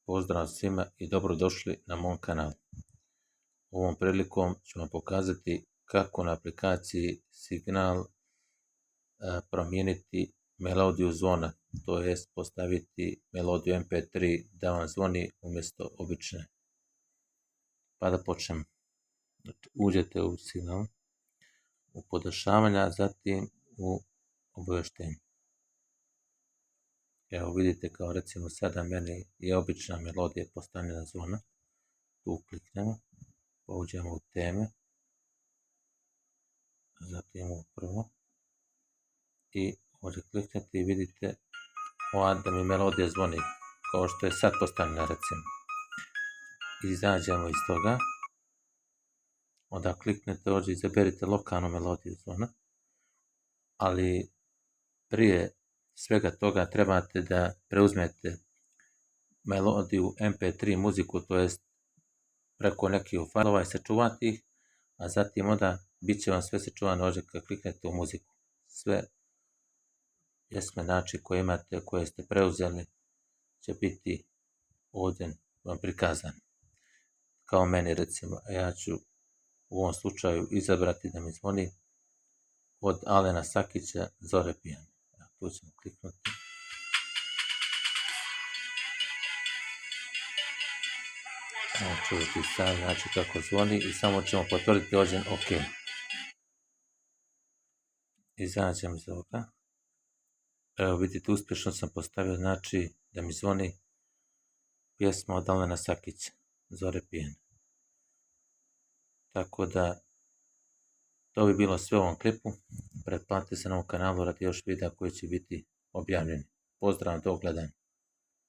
Pozdrav svima i dobrodošli na mom kanalu. Ovom prilikom ću vam pokazati kako na aplikaciji Signal promijeniti melodiju zvona, to jest postaviti melodiju MP3 da vam zvoni umjesto obične. Pa da počnemo. Uđete u Signal, u podešavanja, zatim u obavještenje. Evo vidite, kao recimo sada meni je obična melodija postavljena zvona. Tu kliknemo, pa uđemo u teme, zatim u prvo i ovdje kliknete i vidite da mi melodija zvoni, kao što je sad postavljena recimo. Izađemo iz toga, onda kliknete ovdje i izaberite lokalnu melodiju zvona, ali prije svega toga trebate da preuzmete melodiju MP3 muziku, to jest preko nekih fajlova i sačuvati ih, a zatim onda bit će vam sve sačuvano ovdje kad kliknete u muziku. Sve pjesme koje imate, koje ste preuzeli, će biti ovdje vam prikazane. Kao meni recimo, ja ću u ovom slučaju izabrati da mi zvoni od Alena Sakića Zore pijane. Tu ćemo kliknuti. Čujete sad kako zvoni i samo ćemo potvrditi ovdje OK. Izađem iz ovoga. Evo vidite, uspješno sam postavio da mi zvoni pjesma od Alena Sakića Zore pijane. Tako da to bi bilo sve u ovom klipu. Pretplatite se na ovom kanalu radi još videa koji će biti objavljeni. Pozdrav, do gledanja.